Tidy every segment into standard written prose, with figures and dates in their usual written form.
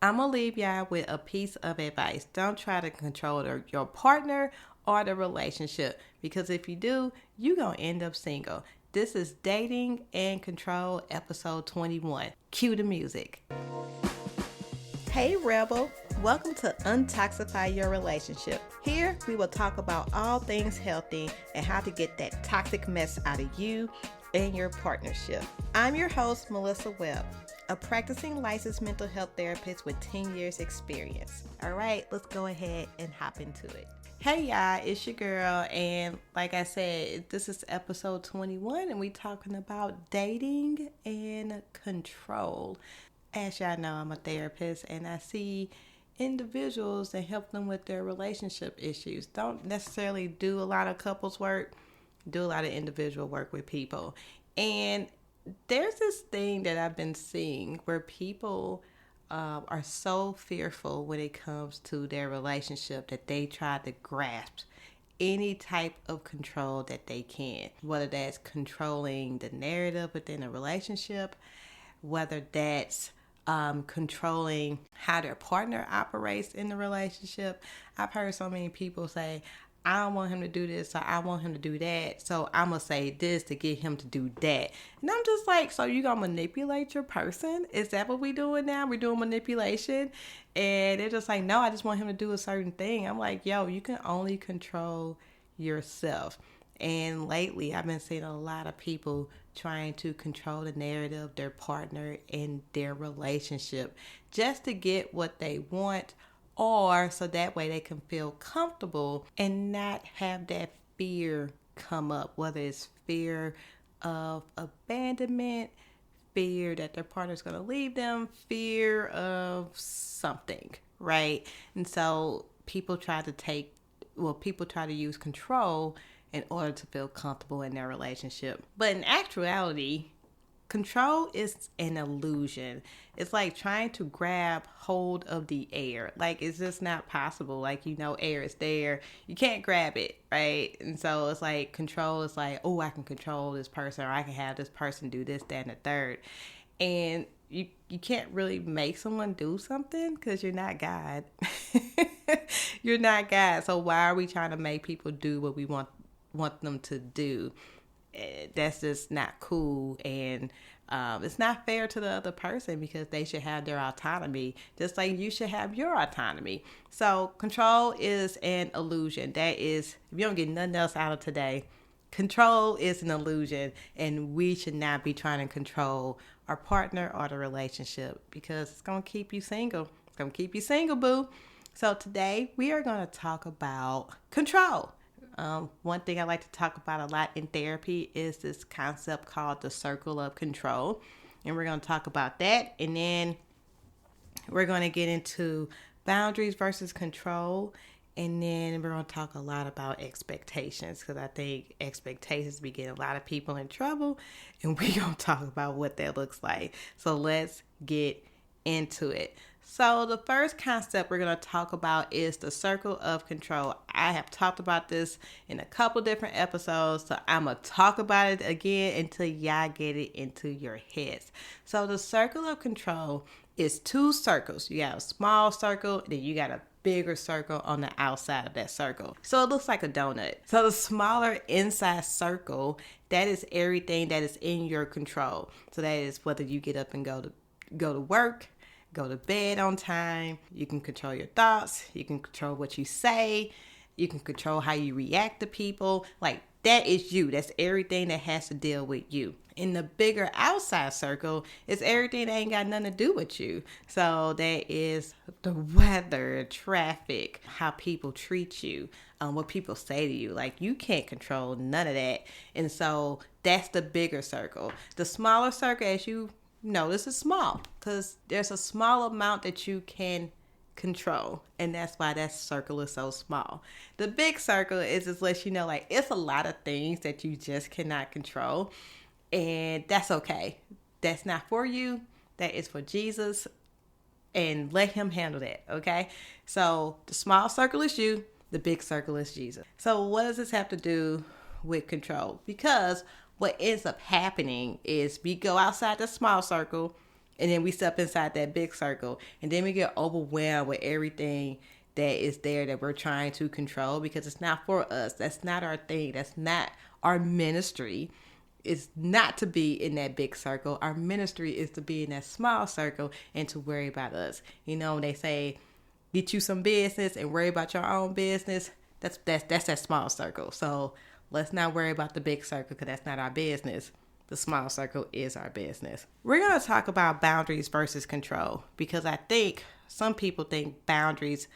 I'm going to leave y'all with a piece of advice. Don't try to control your partner or the relationship, because if you do, you're going to end up single. This is Dating and Control, episode 21. Cue the music. Hey Rebel, welcome to Untoxify Your Relationship. Here we will talk about all things healthy and how to get that toxic mess out of you and your partnership. I'm your host, Melissa Webb, a practicing licensed mental health therapist with 10 years experience. All right, let's go ahead and hop into it. Hey y'all, it's your girl, and like I said, this is episode 21 and we talking about dating and control. As y'all know, I'm a therapist and I see individuals and help them with their relationship issues. Don't necessarily do a lot of couples work, do a lot of individual work with people. And there's this thing that I've been seeing where people are so fearful when it comes to their relationship that they try to grasp any type of control that they can, whether that's controlling the narrative within a relationship, whether that's controlling how their partner operates in the relationship. I've heard so many people say, I don't want him to do this, so I want him to do that, so I'm going to say this to get him to do that. And I'm just like, so you going to manipulate your person? Is that what we doing now? We're doing manipulation? And they're just like, no, I just want him to do a certain thing. I'm like, yo, you can only control yourself. And lately, I've been seeing a lot of people trying to control the narrative of their partner and their relationship just to get what they want, or so that way they can feel comfortable and not have that fear come up, whether it's fear of abandonment, fear that their partner's going to leave them, fear of something, right? And so people try to use control in order to feel comfortable in their relationship. But in actuality, control is an illusion. It's like trying to grab hold of the air. Like, it's just not possible. Like, air is there. You can't grab it, right? And so it's like control is like, oh, I can control this person, or I can have this person do this, that, and the third. And you can't really make someone do something because you're not God. You're not God. So why are we trying to make people do what we want them to do? That's just not cool, and it's not fair to the other person because they should have their autonomy just like you should have your autonomy. So control is an illusion. That is, if you don't get nothing else out of today, control is an illusion, and we should not be trying to control our partner or the relationship because it's going to keep you single. It's going to keep you single, boo. So today we are going to talk about control. One thing I like to talk about a lot in therapy is this concept called the circle of control. And we're going to talk about that. And then we're going to get into boundaries versus control. And then we're going to talk a lot about expectations, because I think expectations be getting a lot of people in trouble. And we're going to talk about what that looks like. So let's get into it. So the first concept we're going to talk about is the circle of control. I have talked about this in a couple different episodes, so I'm going to talk about it again until y'all get it into your heads. So the circle of control is two circles. You got a small circle, and then you got a bigger circle on the outside of that circle. So it looks like a donut. So the smaller inside circle, that is everything that is in your control. So that is whether you get up and go to work, go to bed on time. You can control your thoughts. You can control what you say. You can control how you react to people. Like, that is you. That's everything that has to deal with you. In the bigger outside circle is everything that ain't got nothing to do with you. So that is the weather, traffic, how people treat you, what people say to you. Like, you can't control none of that. And so that's the bigger circle. The smaller circle, as you know, this is small because there's a small amount that you can control, and that's why that circle is so small. The big circle is just let you know, like, it's a lot of things that you just cannot control, and that's okay. That's not for you. That is for Jesus, and let him handle that, okay? So the small circle is you, the big circle is Jesus. So what does this have to do with control? Because what ends up happening is we go outside the small circle And then we step inside that big circle, and then we get overwhelmed with everything that is there that we're trying to control, because it's not for us. That's not our thing. That's not our ministry. It's not to be in that big circle. Our ministry is to be in that small circle and to worry about us. You know, they say, get you some business and worry about your own business. That's that small circle. So let's not worry about the big circle, because that's not our business. The small circle is our business. We're going to talk about boundaries versus control, because I think some people think boundaries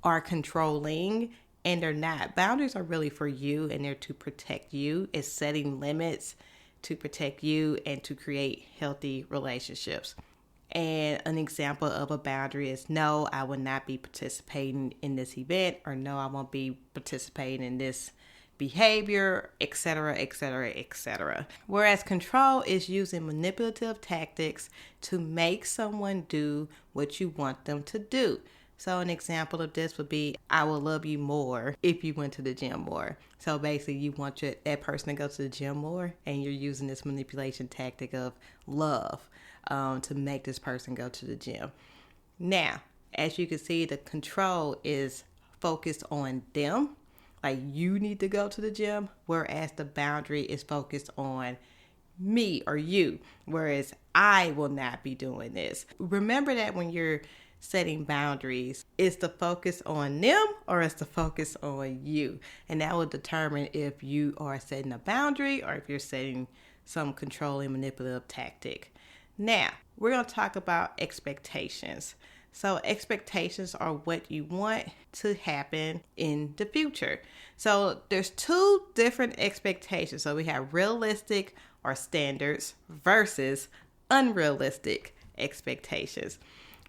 are controlling, and they're not. Boundaries are really for you, and they're to protect you. It's setting limits to protect you and to create healthy relationships. And an example of a boundary is, no, I will not be participating in this event, or no, I won't be participating in this behavior, etc., etc., etc. Whereas control is using manipulative tactics to make someone do what you want them to do. So an example of this would be, I will love you more if you went to the gym more. So basically you want that person to go to the gym more, and you're using this manipulation tactic of love to make this person go to the gym. Now, as you can see, the control is focused on them. Like, you need to go to the gym, whereas the boundary is focused on me or you, whereas I will not be doing this. Remember that when you're setting boundaries, is the focus on them or is the focus on you? And that will determine if you are setting a boundary or if you're setting some controlling manipulative tactic. Now, we're going to talk about expectations. So expectations are what you want to happen in the future. So there's two different expectations. So we have realistic or standards versus unrealistic expectations.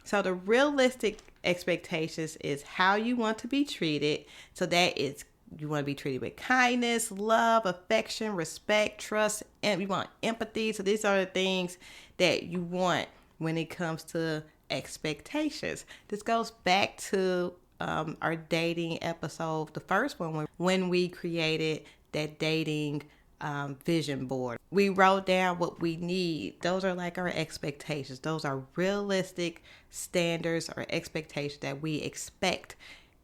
So the realistic expectations is how you want to be treated. So that is, you want to be treated with kindness, love, affection, respect, trust, and you want empathy. So these are the things that you want when it comes to expectations. This goes back to our dating episode, the first one, when we created that dating vision board. We wrote down what we need. Those are like our expectations. Those are realistic standards or expectations that we expect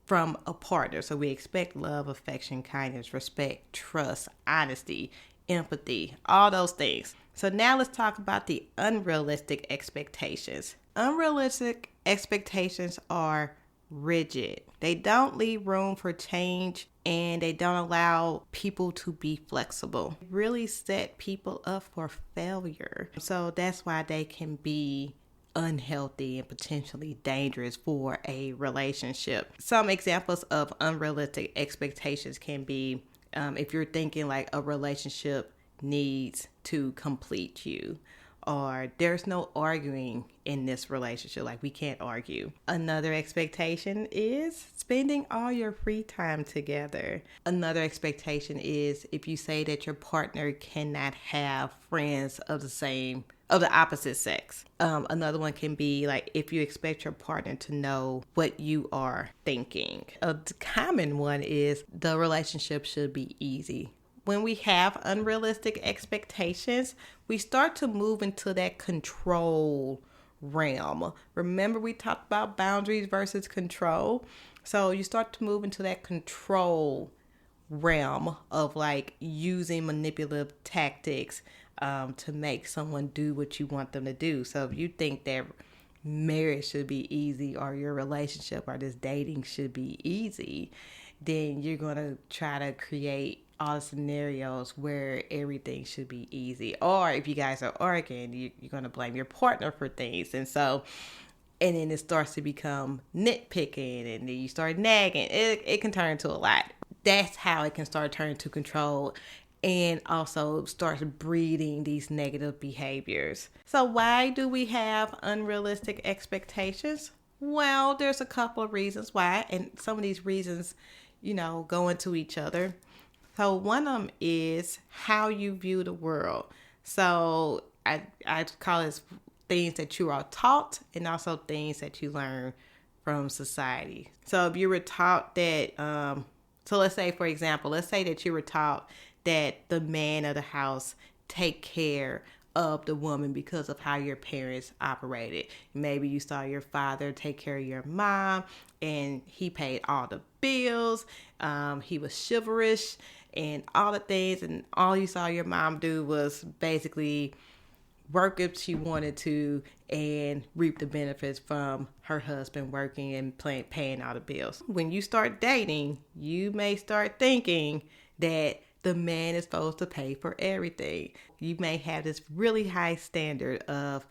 from a partner. So we expect love, affection, kindness, respect, trust, honesty, empathy, all those things. So now let's talk about the unrealistic expectations. Unrealistic expectations are rigid. They don't leave room for change, and they don't allow people to be flexible. Really set people up for failure. So that's why they can be unhealthy and potentially dangerous for a relationship. Some examples of unrealistic expectations can be if you're thinking like a relationship needs to complete you, or there's no arguing in this relationship, like we can't argue. Another expectation is spending all your free time together. Another expectation is if you say that your partner cannot have friends of the opposite sex. Another one can be like if you expect your partner to know what you are thinking. A common one is the relationship should be easy. When we have unrealistic expectations, we start to move into that control realm. Remember, we talked about boundaries versus control. So you start to move into that control realm of like using manipulative tactics to make someone do what you want them to do. So if you think that marriage should be easy, or your relationship or this dating should be easy, then you're going to try to create all the scenarios where everything should be easy. Or if you guys are arguing, you're going to blame your partner for things. And then it starts to become nitpicking, and then you start nagging. It can turn into a lot. That's how it can start turning to control, and also starts breeding these negative behaviors. So why do we have unrealistic expectations? Well, there's a couple of reasons why, and some of these reasons, go into each other. So one of them is how you view the world. So I call it things that you are taught, and also things that you learn from society. So if you were taught that, so let's say, for example, let's say that you were taught that the man of the house take care of the woman because of how your parents operated. Maybe you saw your father take care of your mom and he paid all the bills. He was chivalrous and all the things, and all you saw your mom do was basically work if she wanted to and reap the benefits from her husband working and paying all the bills. When you start dating, you may start thinking that the man is supposed to pay for everything. You may have this really high standard of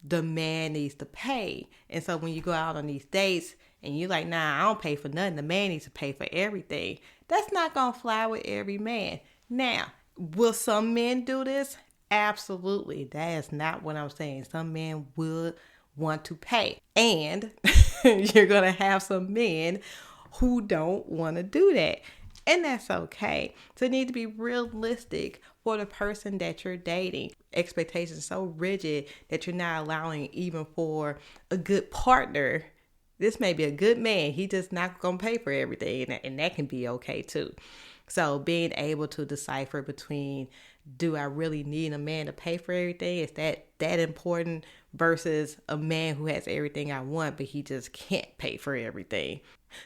the man needs to pay. And so when you go out on these dates and you're like, nah, I don't pay for nothing, the man needs to pay for everything, that's not going to fly with every man. Now, will some men do this? Absolutely. That is not what I'm saying. Some men would want to pay. And you're going to have some men who don't want to do that. And that's okay. So you need to be realistic for the person that you're dating. Expectations so rigid that you're not allowing even for a good partner. This may be a good man. He just not going to pay for everything. And that can be okay too. So being able to decipher between, do I really need a man to pay for everything? Is that important versus a man who has everything I want, but he just can't pay for everything?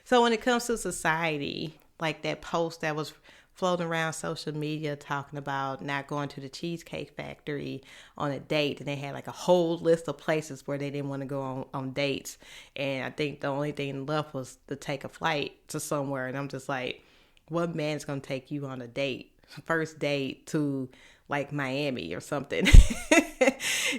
So when it comes to society, like that post that was floating around social media talking about not going to the Cheesecake Factory on a date, and they had like a whole list of places where they didn't want to go on dates. And I think the only thing left was to take a flight to somewhere. And I'm just like, what man is going to take you on a date? First date to like Miami or something.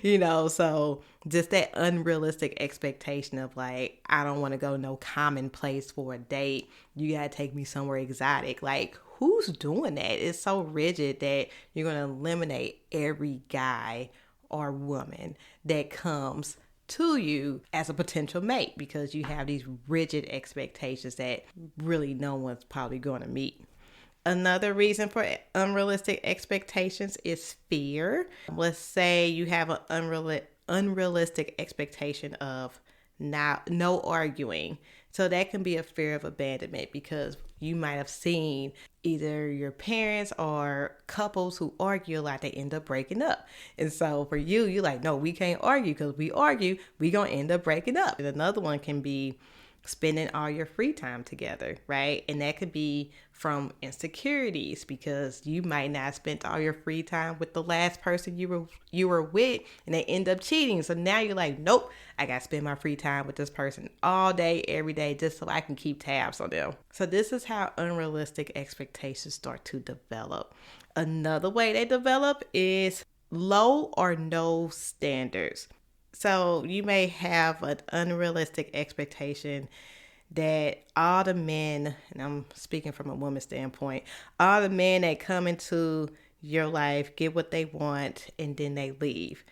So just that unrealistic expectation of like, I don't want to go no common place for a date. You got to take me somewhere exotic. Like, who's doing that? It's so rigid that you're going to eliminate every guy or woman that comes to you as a potential mate because you have these rigid expectations that really no one's probably going to meet. Another reason for unrealistic expectations is fear. Let's say you have an unrealistic expectation of no arguing. So that can be a fear of abandonment because you might have seen either your parents or couples who argue a lot, they end up breaking up. And so for you're like, no, we can't argue because we argue, we gonna end up breaking up. And another one can be spending all your free time together, right? And that could be from insecurities because you might not have spent all your free time with the last person you were with and they end up cheating. So now you're like, nope, I got to spend my free time with this person all day, every day, just so I can keep tabs on them. So this is how unrealistic expectations start to develop. Another way they develop is low or no standards. So you may have an unrealistic expectation that all the men, and I'm speaking from a woman's standpoint, all the men that come into your life get what they want and then they leave.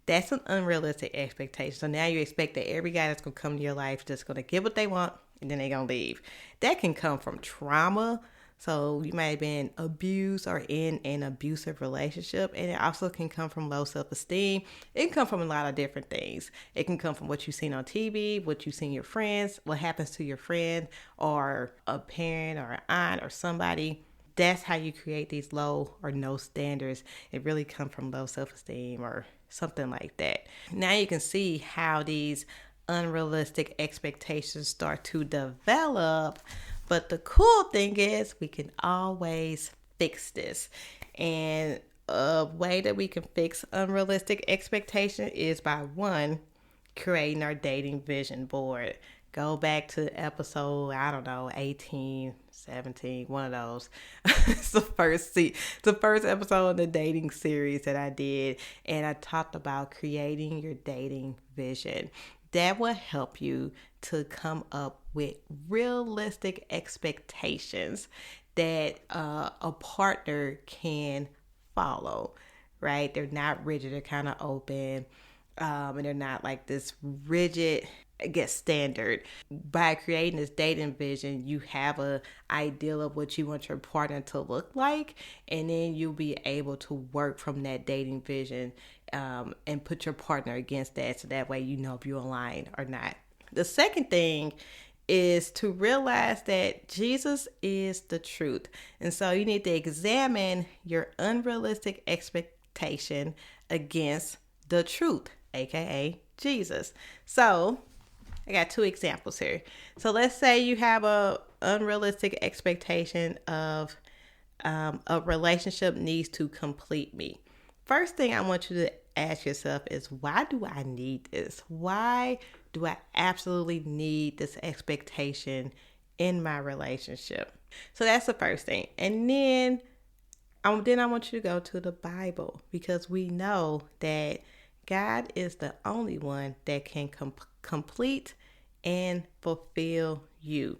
That's an unrealistic expectation. So now you expect that every guy that's going to come to your life is just going to get what they want and then they're going to leave. That can come from trauma. So you might have been abused or in an abusive relationship, and it also can come from low self-esteem. It can come from a lot of different things. It can come from what you've seen on TV, what you've seen your friends, what happens to your friend or a parent or an aunt or somebody. That's how you create these low or no standards. It really comes from low self-esteem or something like that. Now you can see how these unrealistic expectations start to develop. But the cool thing is we can always fix this. And a way that we can fix unrealistic expectation is by one, creating our dating vision board. Go back to episode, 18, 17, one of those. It's the first episode of the dating series that I did. And I talked about creating your dating vision. That will help you to come up with realistic expectations that a partner can follow, right? They're not rigid, they're kind of open, and they're not like this rigid, standard. By creating this dating vision, you have a ideal of what you want your partner to look like, and then you'll be able to work from that dating vision and put your partner against that, so that way you know if you align or not. The second thing is to realize that Jesus is the truth. And so you need to examine your unrealistic expectation against the truth, aka Jesus. So I got two examples here. So let's say you have a unrealistic expectation of a relationship needs to complete me. First thing I want you to ask yourself is, why do I need this? Why do I absolutely need this expectation in my relationship? So that's the first thing. And then I want you to go to the Bible, because we know that God is the only one that can complete and fulfill you.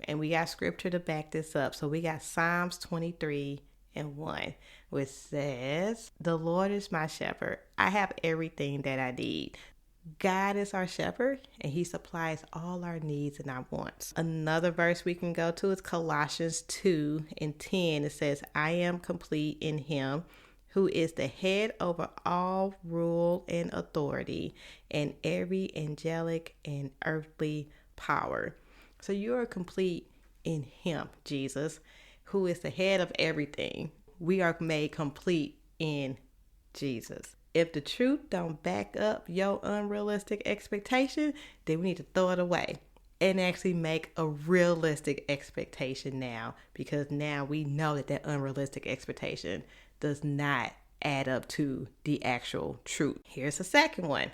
And we got scripture to back this up. So we got Psalms 23:1, which says, "The Lord is my shepherd. I have everything that I need." God is our shepherd, and he supplies all our needs and our wants. Another verse we can go to is Colossians 2:10. It says, "I am complete in him who is the head over all rule and authority and every angelic and earthly power." So you are complete in him, Jesus, who is the head of everything. We are made complete in Jesus. If the truth don't back up your unrealistic expectation, then we need to throw it away and actually make a realistic expectation now, because now we know that that unrealistic expectation does not add up to the actual truth. Here's a second one.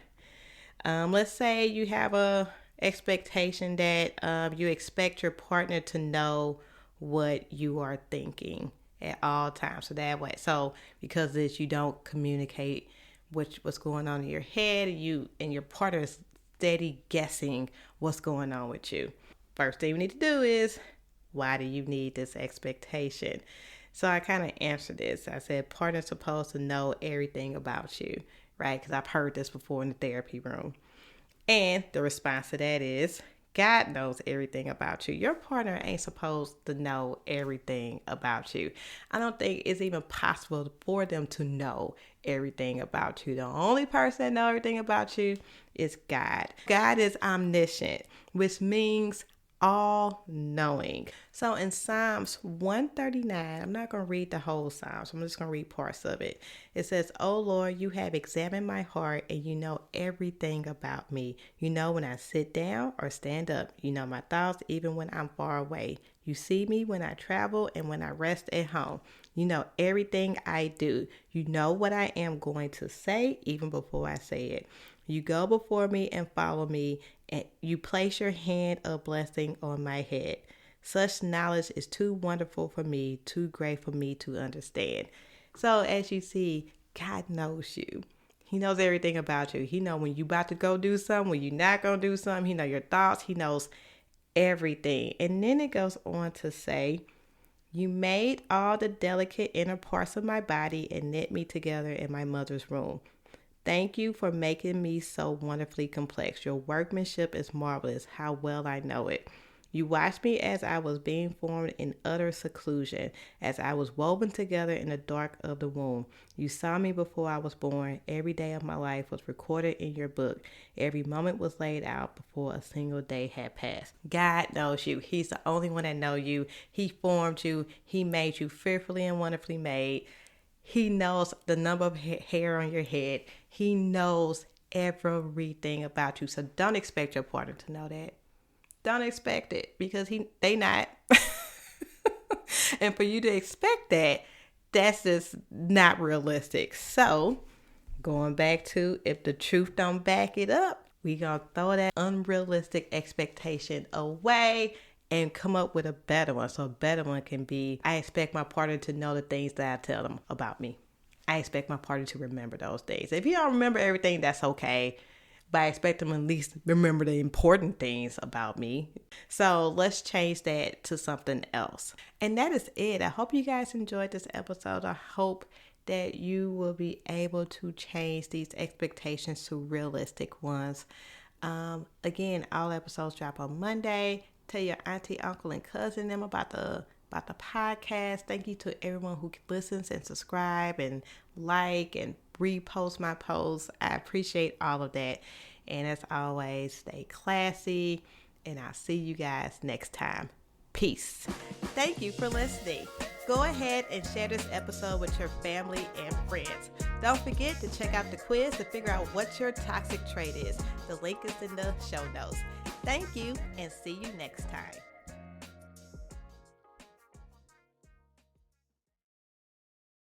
Let's say you have a expectation that you expect your partner to know what you are thinking at all times. So because this, you don't communicate what's going on in your head, and your partner is steady guessing what's going on with you. First thing we need to do is, why do you need this expectation? So I kind of answered this. I said, partner's supposed to know everything about you, right? Because I've heard this before in the therapy room. And the response to that is, God knows everything about you. Your partner ain't supposed to know everything about you. I don't think it's even possible for them to know everything about you. The only person that knows everything about you is God. God is omniscient, which means all-knowing. So in Psalms 139, I'm not going to read the whole Psalms. I'm just going to read parts of it. It says, "O Lord, you have examined my heart, and you know everything about me. You know when I sit down or stand up. You know my thoughts even when I'm far away. You see me when I travel and when I rest at home. You know everything I do. You know what I am going to say even before I say it. You go before me and follow me, and you place your hand of blessing on my head. Such knowledge is too wonderful for me, too great for me to understand." So as you see, God knows you. He knows everything about you. He knows when you about to go do something, when you're not going to do something. He knows your thoughts. He knows everything. And then it goes on to say, "You made all the delicate inner parts of my body and knit me together in my mother's womb. Thank you for making me so wonderfully complex. Your workmanship is marvelous. How well I know it. You watched me as I was being formed in utter seclusion, as I was woven together in the dark of the womb. You saw me before I was born. Every day of my life was recorded in your book. Every moment was laid out before a single day had passed." God knows you. He's the only one that knows you. He formed you. He made you fearfully and wonderfully made. He knows the number of hair on your head. He knows everything about you. So don't expect your partner to know that. Don't expect it, because they not. And for you to expect that, that's just not realistic. So going back to, if the truth don't back it up, we gonna throw that unrealistic expectation away and come up with a better one. So a better one can be, I expect my partner to know the things that I tell them about me. I expect my partner to remember those things. If you don't remember everything, that's okay. But I expect them at least remember the important things about me. So let's change that to something else. And that is it. I hope you guys enjoyed this episode. I hope that you will be able to change these expectations to realistic ones. Again, all episodes drop on Monday. Tell your auntie, uncle, and cousin them about the podcast. Thank you to everyone who listens and subscribe and like and repost my posts. I appreciate all of that. And as always, stay classy, and I'll see you guys next time. Peace. Thank you for listening. Go ahead and share this episode with your family and friends. Don't forget to check out the quiz to figure out what your toxic trait is. The link is in the show notes. Thank you, and see you next time.